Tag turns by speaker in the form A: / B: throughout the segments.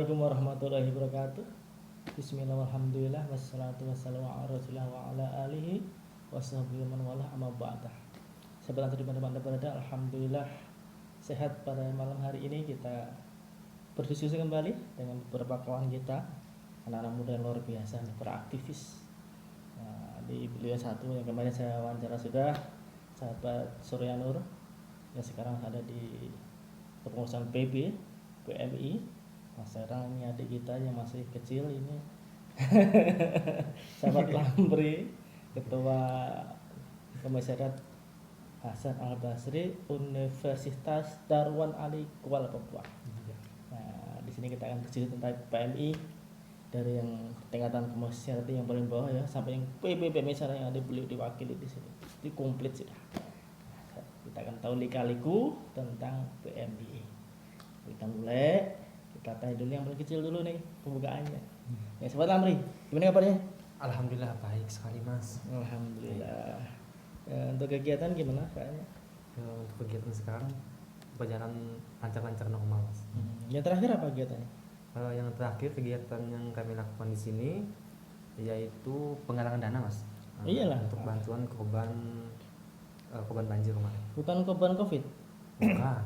A: Assalamualaikum warahmatullahi wabarakatuh. Bismillah walhamdulillah wassalatu wassalamu ala rasulillah wa ala alihi washabbihi man wala amma ba'dah. Sahabat di mana-mana berada, alhamdulillah sehat pada malam hari ini. Kita berdiskusi kembali dengan beberapa kawan kita, anak-anak muda yang luar biasa, para aktivis. Nah, di beliau satu yang kemarin saya wawancara sudah, sahabat Surya Nur yang sekarang ada di kepengurusan PMI. Nah, sekarang ini adik kita yang masih kecil ini sahabat Lamri, ketua komisariat Hasan Al Basri Universitas Darwan Ali Kuala Papua. Nah, di sini kita akan berdiskusi tentang PMI dari yang tingkatan komisariat yang paling bawah ya sampai yang PMI sekarang yang ada beliau diwakili di sini. Itu komplit sudah. Kita akan tahu lika-liku tentang PMI. Kita mulai. Kita tanya dulu yang paling kecil dulu nih pembukaannya. Ya, Sobat Lamri, gimana kabarnya?
B: Alhamdulillah baik sekali Mas.
A: Alhamdulillah. Ya, untuk kegiatan gimana kayaknya?
B: Untuk kegiatan sekarang berjalan lancar-lancar normal Mas.
A: Yang terakhir apa kegiatannya?
B: Yang terakhir kegiatan yang kami lakukan di sini yaitu penggalangan dana Mas.
A: Iyalah.
B: Untuk bantuan korban banjir kemarin.
A: Bukan korban Covid?
B: Bukan.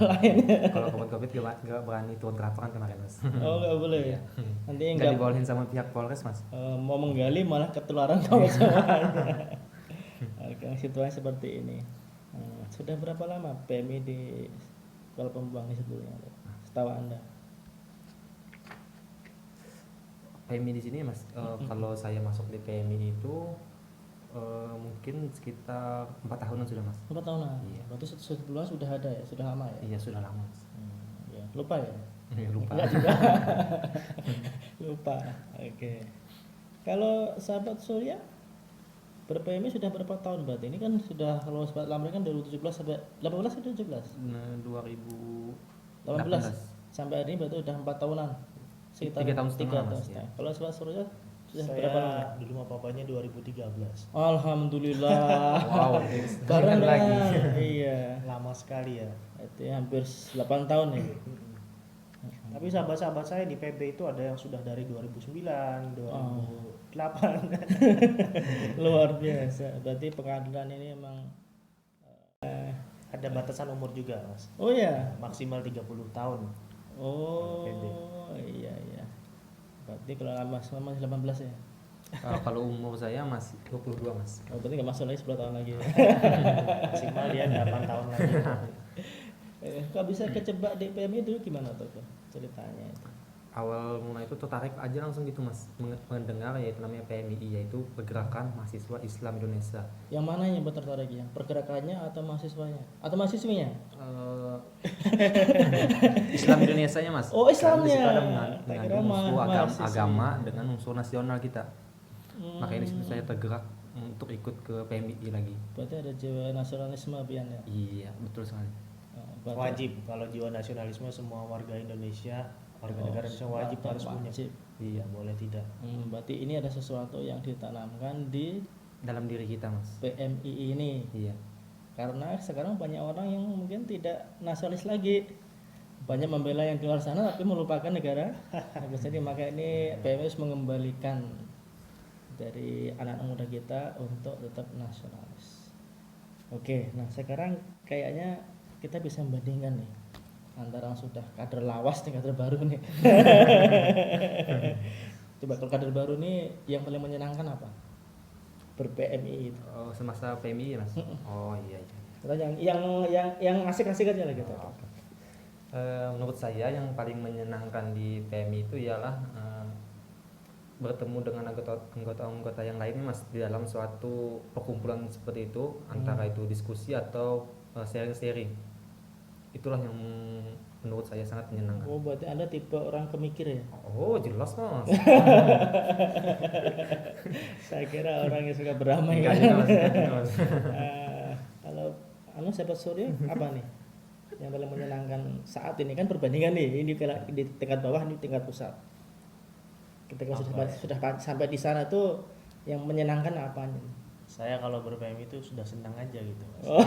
A: Lainnya.
B: Kalau korban Covid gak berani turun ke lapangan kemarin Mas.
A: Oh, nggak boleh ya. Nanti
B: Nggak dibolehin sama pihak Polres Mas.
A: Mau menggali malah ketularan kamu semuanya. Oke, situasi seperti ini. Sudah berapa lama PMI di Kuala Pembang ini sebetulnya? Setahu Anda?
B: PMI di sini Mas, kalau saya masuk di PMI itu mungkin sekitar 4 tahunan sudah Mas.
A: 4 tahunan.
B: Iya.
A: Berarti sebelumnya sudah ada ya, sudah lama ya?
B: Iya sudah lama Mas.
A: Ya. Lupa ya?
B: Lupa.
A: Enggak juga. Lupa. Oke. Kalau sahabat Surya ber-PMI sudah berapa tahun berarti? Ini kan sudah, kalau sahabat Lamri kan dari 2017 sampai 18 atau 17?
B: 2018
A: sampai hari ini berarti sudah 4 tahunan. Sekitar
B: 3 tahun setengah Mas.
A: Ya. Kalau sahabat Surya sudah
C: Saya
A: berapa lama?
C: dulu sama papanya 2013.
A: Alhamdulillah.
B: Wow,
A: Bareng
B: lagi.
A: Iya.
C: Lama sekali ya.
A: Itu hampir 8 tahun ya.
C: Tapi sahabat-sahabat saya di PB itu ada yang sudah dari 2009, 2008.
A: Luar biasa. Berarti pengadilan ini emang
C: Ada batasan umur juga, Mas.
A: oh ya.
C: Maksimal 30 tahun.
A: Oh
C: PB.
A: iya. Berarti kalau masih 18 ya.
B: Kalau umur saya masih 22 Mas.
A: Oh, berarti nggak masuk lagi 10 tahun lagi.
C: Maksimal dia 8 tahun lagi.
A: Kok bisa kejebak di PMI dulu gimana tuh ceritanya itu?
B: Awal mulai itu tertarik aja langsung gitu Mas, mendengar yaitu namanya PMII, yaitu Pergerakan Mahasiswa Islam Indonesia.
A: Yang mana yang tertarik ya? Pergerakannya atau mahasiswanya? Atau mahasiswinya?
B: Islam Indonesia-nya Mas.
A: Oh, Islamnya.
B: Karena di situ ada
A: Tak kira
B: mengandung unsur
A: mahasiswi.
B: agama dengan unsur nasional kita. Makanya di situ saya tergerak untuk ikut ke PMII lagi.
A: Berarti ada jiwa nasionalisme Bian ya?
B: Iya, betul sekali.
A: Berarti-
C: Wajib kalau jiwa nasionalisme semua warga Indonesia, warga negara Indonesia wajib harus punya.
A: wajib.
C: Iya, boleh tidak.
A: Berarti ini ada sesuatu yang ditanamkan di
B: Dalam diri kita Mas.
A: PMI ini.
B: Iya.
A: Karena sekarang banyak orang yang mungkin tidak nasionalis lagi, banyak membela yang di luar sana tapi melupakan negara. Jadi maka ini PMI harus mengembalikan dari anak-anak muda kita untuk tetap nasionalis. Oke, nah sekarang kayaknya kita bisa membandingkan nih antara yang sudah kader lawas dengan kader baru nih. Coba kalau kader baru nih yang paling menyenangkan apa? Ber-PMI itu.
B: Oh, semasa PMII Mas. Oh iya.
A: Atau yang asik-asik aja lah gitu.
B: Menurut saya yang paling menyenangkan di PMI itu ialah bertemu dengan anggota-anggota yang lainnya Mas, di dalam suatu perkumpulan seperti itu, antara itu diskusi atau sharing-sharing. Itulah yang menurut saya sangat menyenangkan.
A: Oh, berarti Anda tipe orang pemikir ya?
B: Oh, jelas Mas.
A: Saya kira orang yang suka beramai.
B: Enggak juga Mas, enggak juga, Mas.
A: Kalau sahabat Surya apa nih yang paling menyenangkan saat ini? Kan perbandingan nih, ini di tingkat bawah, ini tingkat pusat. Ketika sudah sampai di sana tuh yang menyenangkan apanya?
C: Saya kalau ber-PMI itu sudah senang aja gitu, Mas.
A: Oh.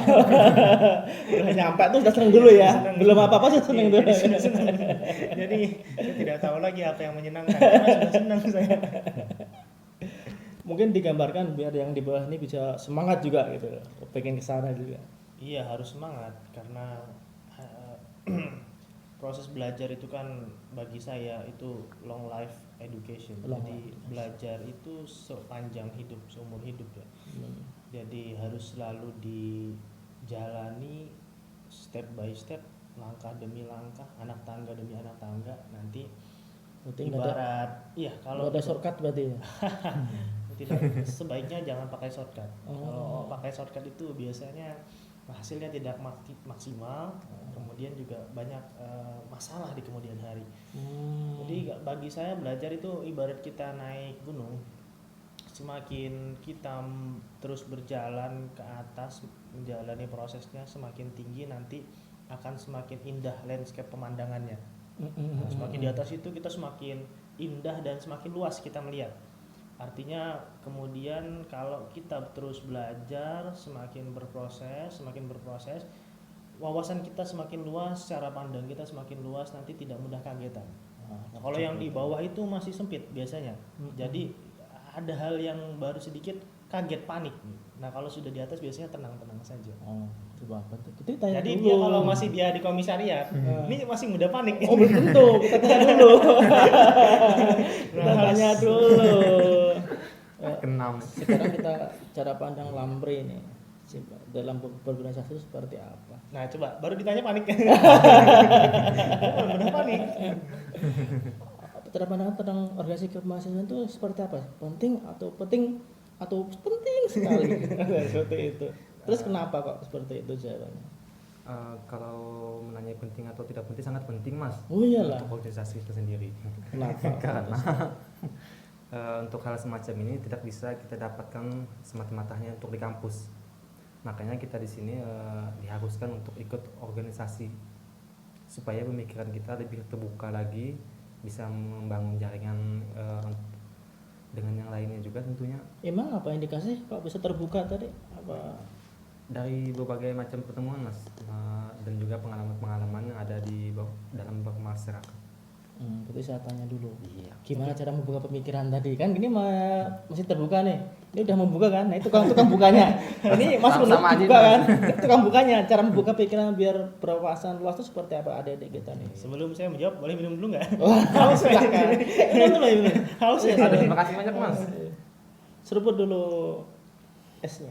A: Udah nyampe tuh sudah seneng dulu ya. Belum apa-apa sudah seneng dulu.
C: Senang. Jadi saya tidak tahu lagi apa yang menyenangkan karena sudah senang saya.
A: Mungkin digambarkan biar yang di bawah ini bisa semangat juga gitu, pengen kesana juga.
C: Iya harus semangat karena eh, proses belajar itu kan bagi saya itu long life education.
A: Long
C: Jadi
A: life education.
C: belajar itu sepanjang hidup, seumur hidup ya.
A: Hmm.
C: Jadi harus selalu dijalani step by step, langkah demi langkah, anak tangga demi anak tangga. Nanti
A: Berarti nggak ada,
C: ibarat iya kalau
A: nggak ada shortcut berarti ya.
C: tidak, sebaiknya jangan pakai shortcut.
A: Oh.
C: Kalau pakai shortcut itu biasanya hasilnya tidak maksimal, kemudian juga banyak masalah di kemudian hari. Jadi bagi saya belajar itu ibarat kita naik gunung. Semakin kita terus berjalan ke atas menjalani prosesnya, semakin tinggi nanti akan semakin indah landscape pemandangannya. Nah, semakin di atas itu kita semakin indah dan semakin luas kita melihat. Artinya kemudian kalau kita terus belajar, semakin berproses, wawasan kita semakin luas, cara pandang kita semakin luas, nanti tidak mudah kagetan. Nah, kalau yang di bawah itu masih sempit biasanya. Jadi ada hal yang baru sedikit kaget, panik. Nah, kalau sudah di atas biasanya tenang-tenang saja.
A: Oh, coba apa tuh? Kita tanya
C: Jadi
A: dulu.
C: dia kalau masih dia di komisariat, ini masih mudah panik.
A: Oh, belum tentu. Kita tanya dulu. Kita tanya dulu.
B: Kenam.
A: Sekarang kita cara pandang Lampri ini dalam berorganisasi itu seperti apa?
C: Nah, coba baru ditanya panik. Benar panik.
A: Cara pandangan tentang organisasi kemahasiswaan itu seperti apa? Penting atau penting sekali? Seperti itu. Terus kenapa kok seperti itu jawabannya?
B: Kalau menanya penting atau tidak penting, sangat penting mas.
A: Oh iyalah.
B: Untuk organisasi itu sendiri.
A: Kenapa?
B: Karena untuk hal semacam ini tidak bisa kita dapatkan semata-matanya untuk di kampus. Makanya kita di sini diharuskan untuk ikut organisasi supaya pemikiran kita lebih terbuka lagi, bisa membangun jaringan dengan yang lainnya juga tentunya.
A: Emang apa indikasi kok bisa terbuka tadi? Apa?
B: Dari berbagai macam pertemuan mas, dan juga pengalaman-pengalaman yang ada di dalam bermasyarakat.
A: Berarti saya tanya dulu.
B: Iya.
A: Gimana cara membuka pemikiran tadi? Kan gini masih terbuka nih. Ini udah membuka kan? Nah, itu tukang bukanya. Ini Mas belum
B: Sama-sama aja,
A: buka
B: Mas.
A: kan? Ini tukang bukanya. Cara membuka pikiran biar berwawasan luas itu seperti apa? Adik-adik kita nih.
C: Sebelum saya menjawab, boleh minum dulu nggak?
A: Wah, haus silakan. Minum dulu ya, minum.
C: Haus ya.
B: Aduh, terima kasih banyak mas.
A: Seruput dulu esnya.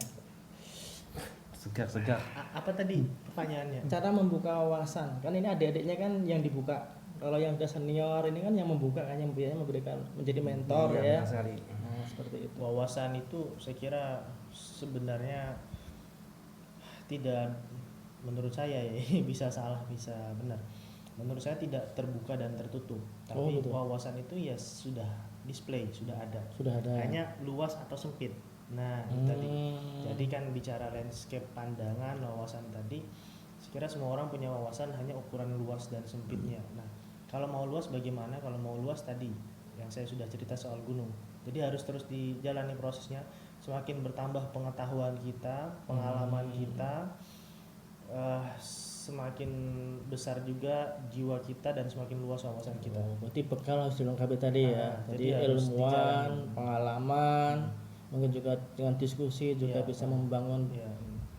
B: Segar.
C: Apa tadi pertanyaannya?
A: Cara membuka wawasan. Kan ini adik-adiknya kan yang dibuka. Kalau yang udah senior ini kan yang membuka kan, yang biasanya memberikan menjadi mentor
B: Iya,
A: ya.
B: benar sekali.
A: Nah, seperti itu.
C: Wawasan itu saya kira sebenarnya tidak, menurut saya ya, bisa salah bisa benar. Menurut saya tidak terbuka dan tertutup. Tapi
A: betul.
C: wawasan itu ya sudah display, sudah ada.
A: Sudah ada.
C: Hanya luas atau sempit. Nah, itu tadi. Jadi kan bicara landscape pandangan, wawasan tadi, saya kira semua orang punya wawasan, hanya ukuran luas dan sempitnya. Nah, kalau mau luas bagaimana? Kalau mau luas tadi yang saya sudah cerita soal gunung. Jadi harus terus dijalani prosesnya. Semakin bertambah pengetahuan kita, pengalaman kita, semakin besar juga jiwa kita dan semakin luas wawasan kita.
A: Oh, berarti bekal harus dilengkapi tadi ya. Jadi
C: harus
A: ilmuwan,
C: dijalani.
A: pengalaman, mungkin juga dengan diskusi juga
C: Iya,
A: bisa membangun
C: Ya.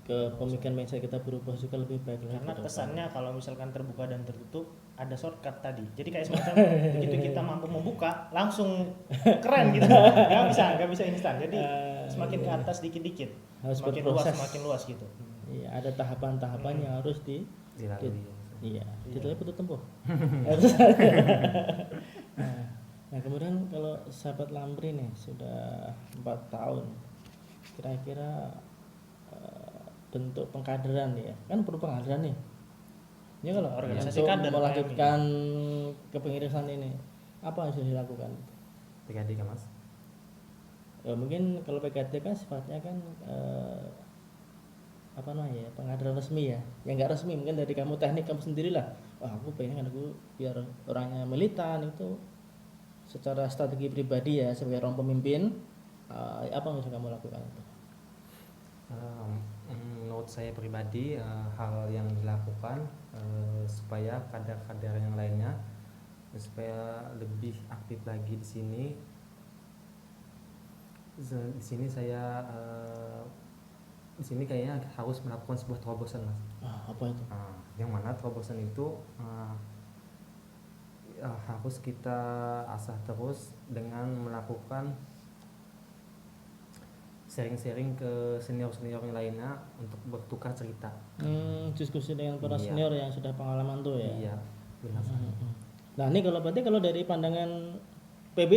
A: ke pemikiran mindset kita berubah juga lebih baik lagi.
C: Karena
A: ke depan.
C: kesannya kalau misalkan terbuka dan tertutup ada shortcut tadi. Jadi kayak semacam begitu kita mampu membuka langsung keren gitu. Nggak bisa instan. Jadi semakin ke atas dikit-dikit,
A: Harus
C: semakin luas gitu.
A: Iya, ada tahapan-tahapan yang harus
B: Dilalui.
A: iya,
C: Iya.
A: ditulis betul tempuh. Nah, kemudian kalau sahabat Lampri nih sudah 4 tahun, kira-kira bentuk pengkaderan ya, kan perlu pengkaderan nih. Ini kalau
C: Organisasi
A: untuk
C: kader
A: melanjutkan kepengirisan ini, apa yang sudah dilakukan?
B: PKD kan mas?
A: Mungkin kalau PKD kan sifatnya kan apa namanya ya, pengkaderan resmi ya, yang nggak resmi mungkin dari kamu teknik kamu sendirilah. Wah, aku pengen aku biar orangnya militan itu secara strategi pribadi ya sebagai orang pemimpin, apa yang bisa kamu lakukan itu?
B: Menurut saya pribadi, hal yang dilakukan supaya kader-kader yang lainnya supaya lebih aktif lagi di sini. Di sini saya di sini kayaknya harus melakukan sebuah terobosan, Mas.
A: Apa itu?
B: Yang mana terobosan itu harus kita asah terus dengan melakukan sharing-sharing ke senior-senior yang lainnya untuk bertukar cerita.
A: Diskusi dengan para
B: Iya.
A: senior yang sudah pengalaman tuh ya.
B: Iya, benar.
A: Nah ini berarti kalau dari pandangan PB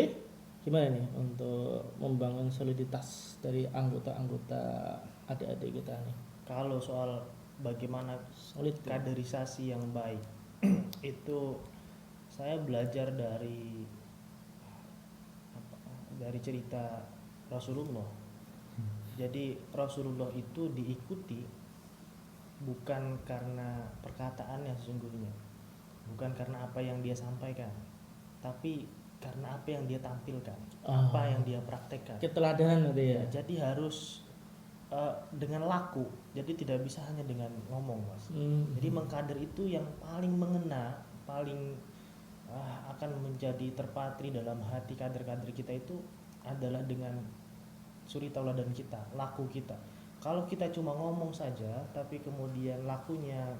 A: gimana nih untuk membangun soliditas dari anggota-anggota adik-adik kita nih?
C: Kalau soal bagaimana
A: Solid tuh.
C: kaderisasi yang baik itu saya belajar dari cerita Rasulullah. Jadi Rasulullah itu diikuti bukan karena perkataannya sesungguhnya, bukan karena apa yang dia sampaikan, tapi karena apa yang dia tampilkan, apa yang dia praktekkan.
A: Keteladanan tadi ya.
C: Jadi harus dengan laku, jadi tidak bisa hanya dengan ngomong, Mas. Jadi mengkader itu yang paling mengena, paling akan menjadi terpatri dalam hati kader-kader kita itu adalah dengan suri tauladan kita, laku kita. Kalau kita cuma ngomong saja tapi kemudian lakunya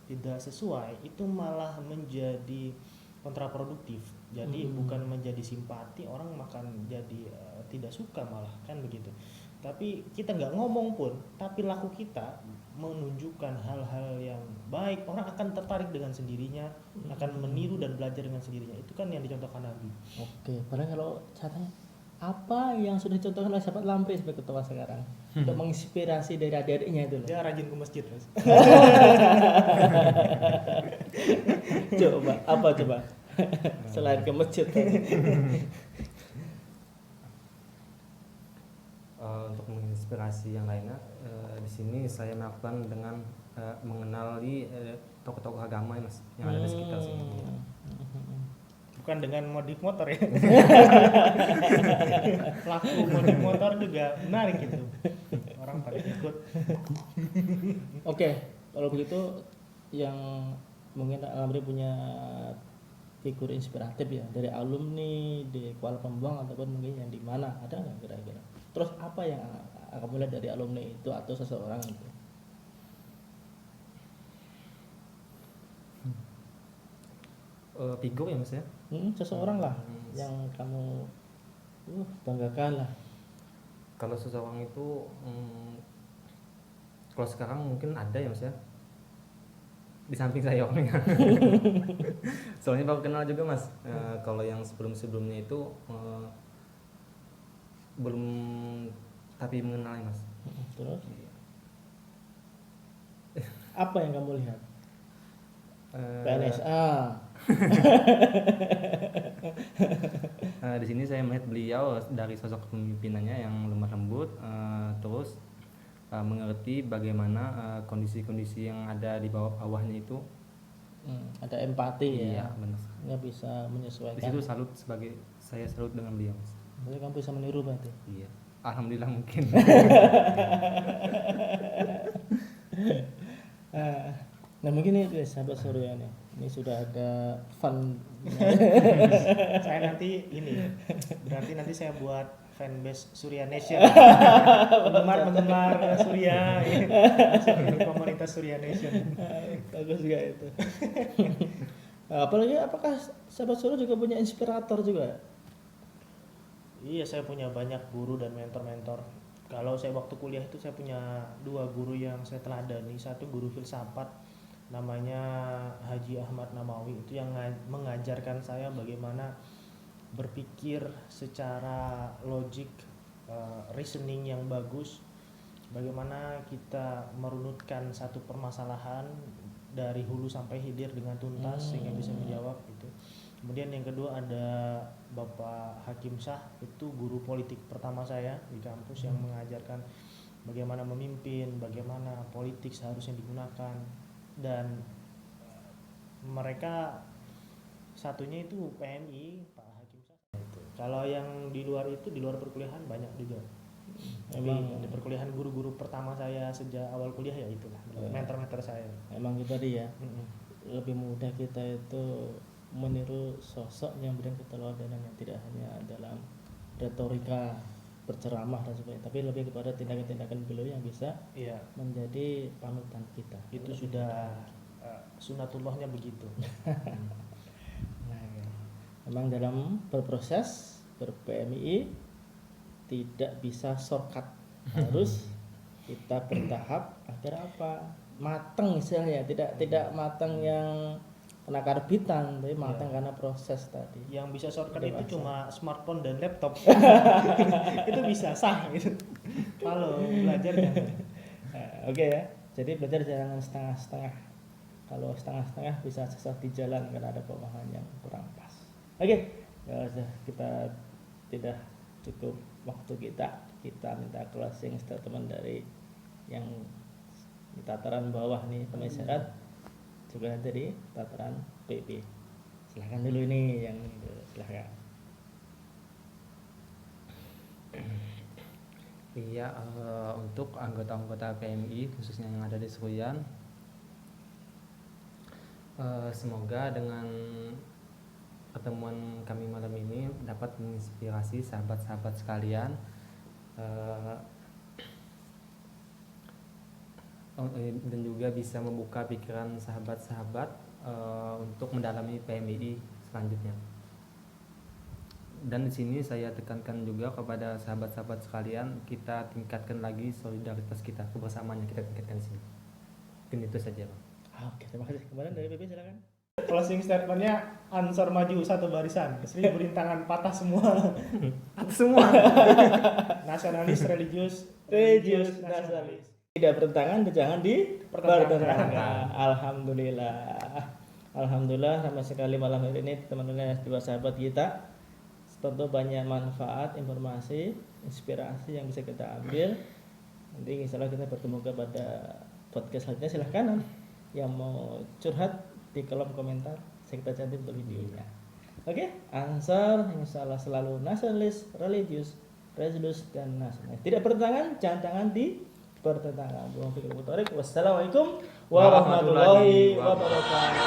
C: tidak sesuai, itu malah menjadi kontraproduktif. Jadi bukan menjadi simpati, orang makan jadi tidak suka malah, kan begitu. Tapi kita nggak ngomong pun, tapi laku kita menunjukkan hal-hal yang baik, orang akan tertarik dengan sendirinya, akan meniru dan belajar dengan sendirinya. Itu kan yang dicontohkan Nabi.
A: Oke, padahal kalau catanya apa yang sudah dicontohkan oleh sahabat Lampe sebagai ketua sekarang untuk menginspirasi dari adik-adiknya itu loh.
C: Dia rajin ke masjid, Mas.
A: Coba apa coba selain ke masjid
B: Untuk menginspirasi yang lainnya, di sini saya melakukan dengan mengenali tokoh-tokoh agama ya, Mas, yang ada di sekitar sini.
C: Bukan dengan modif motor ya. Laku modif motor juga menarik gitu. Orang pada ikut.
A: Oke, kalau begitu yang mungkin Amri punya figur inspiratif ya dari alumni di Kuala Pembuang ataupun mungkin yang di mana, ada nggak kira-kira? Terus apa yang akan mulai dari alumni itu atau seseorang itu?
B: Figur ya, Mas ya.
A: Seseorang lah yang kamu banggakan lah.
B: Kalau seseorang itu kalau sekarang mungkin ada ya, Mas ya, di samping saya orangnya. Soalnya baru kenal juga, Mas. Kalau yang sebelumnya itu belum, tapi mengenal ya, Mas.
A: Terus apa yang kamu lihat? PNSA.
B: Di sini saya melihat beliau dari sosok kepemimpinannya yang lemah lembut, terus mengerti bagaimana kondisi-kondisi yang ada di bawahnya itu.
A: Ada empati ya.
B: Iya, benar.
A: Nggak bisa menyesuaikan.
B: Di situ saya salut dengan beliau, Mas.
A: Berarti kamu bisa meniru berarti.
B: Iya, alhamdulillah mungkin.
A: Nah mungkin ini sahabat Surya nih, ini sudah ada fun.
C: Saya nanti berarti nanti saya buat fanbase Surya Nation. Penggemar Surya, komunitas Surya Nation.
A: Bagus juga itu. Apalagi apakah sahabat Surya juga punya inspirator juga?
C: Iya, saya punya banyak guru dan mentor-mentor. Kalau saya waktu kuliah itu saya punya 2 guru yang saya teladani. Satu guru filsafat namanya Haji Ahmad Namawi, itu yang mengajarkan saya bagaimana berpikir secara logik, reasoning yang bagus, bagaimana kita merunutkan satu permasalahan dari hulu sampai hilir dengan tuntas sehingga bisa menjawab itu. Kemudian yang kedua ada Bapak Hakim Shah, itu guru politik pertama saya di kampus yang mengajarkan bagaimana memimpin, bagaimana politik seharusnya digunakan. Dan mereka satunya itu PMI, Pak Hakim Shah. Kalau yang di luar itu, di luar perkuliahan banyak juga. Memang di perkuliahan guru-guru pertama saya sejak awal kuliah ya itulah mentor-mentor saya.
A: Emang itu tadi ya. Lebih mudah kita itu meniru sosok yang berikan keteladanan yang tidak hanya dalam retorika berceramah dan sebagainya, tapi lebih kepada tindakan-tindakan beliau yang bisa
C: Iya,
A: menjadi panutan kita.
C: itu sudah sunatullahnya begitu.
A: Nah, ya. Memang dalam berproses ber-PMI tidak bisa shortcut, harus kita bertahap agar apa? Matang istilahnya, tidak matang yang kena karbitan, tapi matang karena proses tadi.
C: Yang bisa shortcut
A: Dewasa.
C: itu cuma smartphone dan laptop. Itu bisa sah gitu. Kalau belajar jangan.
A: Oke ya. Jadi belajar jangan setengah-setengah. Kalau setengah-setengah bisa sesat di jalan karena ada pemahaman yang kurang pas. Oke, ya sudah, kita tidak cukup waktu kita minta closing statement dari yang di tataran bawah nih penasehat, juga dari tataran PP. Silahkan dulu ini yang ini dulu, silahkan.
B: Iya, untuk anggota-anggota PMI khususnya yang ada di Seruyan, semoga dengan pertemuan kami malam ini dapat menginspirasi sahabat-sahabat sekalian, dan juga bisa membuka pikiran sahabat-sahabat untuk mendalami PMI selanjutnya. Dan di sini saya tekankan juga kepada sahabat-sahabat sekalian, kita tingkatkan lagi solidaritas kita, kebersamaannya kita tingkatkan di sini. Mungkin itu saja, Bang.
A: Oke, terima kasih. Kemarin dari PP silakan.
C: Closing statementnya Ansor maju satu barisan, 1000 rintangan patah semua.
B: Semua.
C: Nasionalis, religius,
A: nasionalis. Tidak bertentangan, jangan dipertentangkan. Alhamdulillah ramai sekali malam hari ini teman-teman dua sahabat kita. Tentu banyak manfaat, informasi, inspirasi yang bisa kita ambil. Nanti insya Allah kita bertemu kepada podcast selanjutnya. Silahkan yang mau curhat di kolom komentar, saya kita cantik untuk videonya. Oke, Ansar insya Allah selalu nasionalis, religius, dan nasionalis. Tidak bertentangan, jangan di pertentangan. Wassalamualaikum warahmatullahi wabarakatuh.